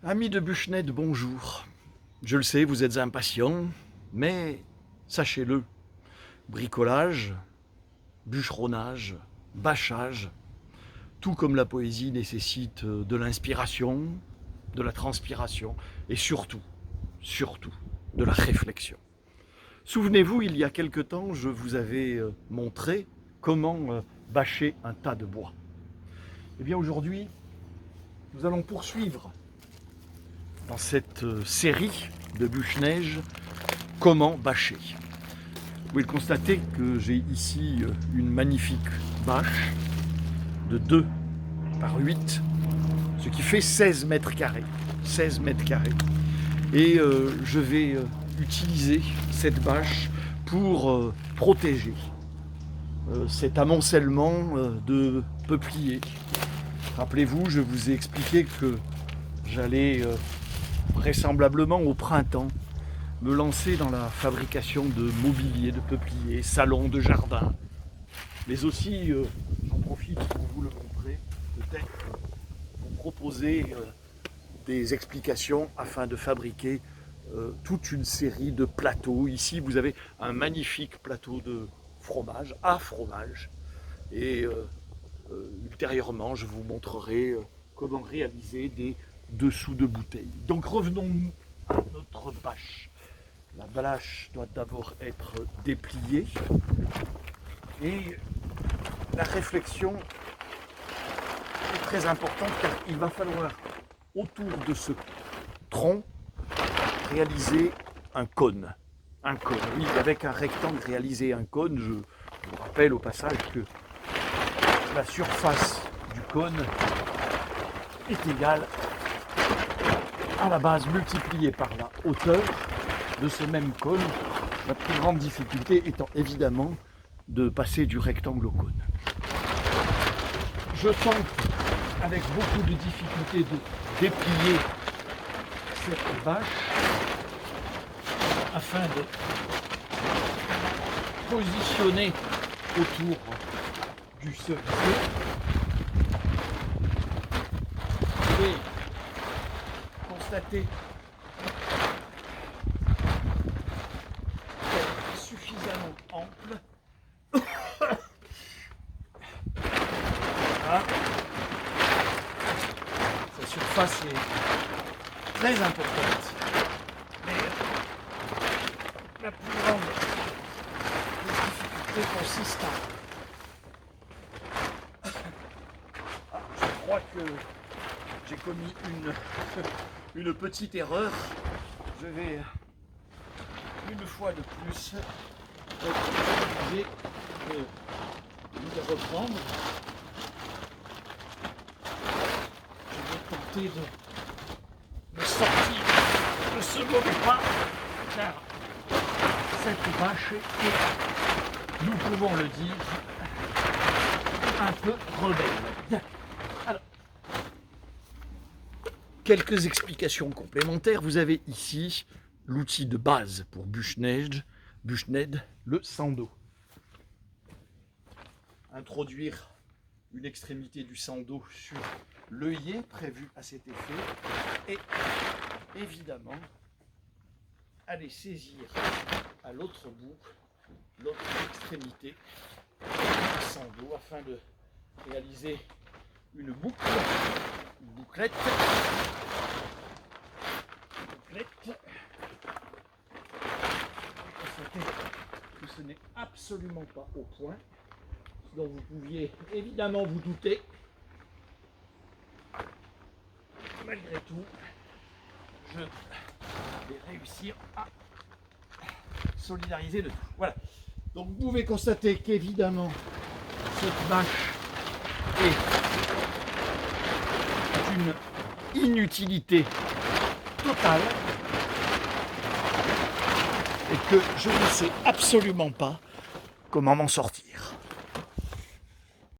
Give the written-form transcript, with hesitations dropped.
Amis de Buchened, bonjour. Je le sais, vous êtes impatients, mais sachez-le, bricolage, bûcheronnage, bâchage, tout comme la poésie nécessite de l'inspiration, de la transpiration et surtout, de la réflexion. Souvenez-vous, il y a quelque temps, je vous avais montré comment bâcher un tas de bois. Eh bien aujourd'hui, nous allons poursuivre dans cette série de bûche-neige, comment bâcher. Vous pouvez le constater que j'ai ici une magnifique bâche de 2 par 8, ce qui fait 16 mètres carrés. 16 mètres carrés. Et je vais utiliser cette bâche pour protéger cet amoncellement de peupliers. Rappelez-vous, je vous ai expliqué que j'allais vraisemblablement au printemps me lancer dans la fabrication de mobilier, de peupliers, salons, de jardins. Mais aussi, j'en profite pour vous le montrer, peut-être vous proposer des explications afin de fabriquer toute une série de plateaux. Ici, vous avez un magnifique plateau de fromage, à fromage. Et ultérieurement, je vous montrerai comment réaliser des dessous de bouteilles. Donc revenons-nous à notre bâche. La bâche doit d'abord être dépliée et la réflexion est très importante car il va falloir autour de ce tronc réaliser un cône. Un cône, oui, avec un rectangle réaliser un cône. Je vous rappelle au passage que la surface du cône est égale à la base multipliée par la hauteur de ce même cône. La plus grande difficulté étant évidemment de passer du rectangle au cône. Je tente avec beaucoup de difficulté de déplier cette bâche afin de positionner autour du cerisier. Vous pouvez constater qu'elle est suffisamment ample. Voilà. Sa surface est très importante. Mais la plus grande difficulté consiste je crois que j'ai commis une petite erreur. Je vais une fois de plus essayer de reprendre. Je vais tenter de me sortir de ce moment-là car cette bâche est, nous pouvons le dire, un peu rebelle. Alors, quelques explications complémentaires. Vous avez ici l'outil de base pour Buchened, le sando. Introduire une extrémité du sando sur l'œillet prévu à cet effet et évidemment aller saisir à l'autre bout l'autre extrémité du sando afin de réaliser une bouclette. Vous constatez que ce n'est absolument pas au point, ce dont vous pouviez évidemment vous douter. Malgré tout, je vais réussir à solidariser le tout. Voilà. Donc vous pouvez constater qu'évidemment cette bâche est d'une inutilité totale et que je ne sais absolument pas comment m'en sortir.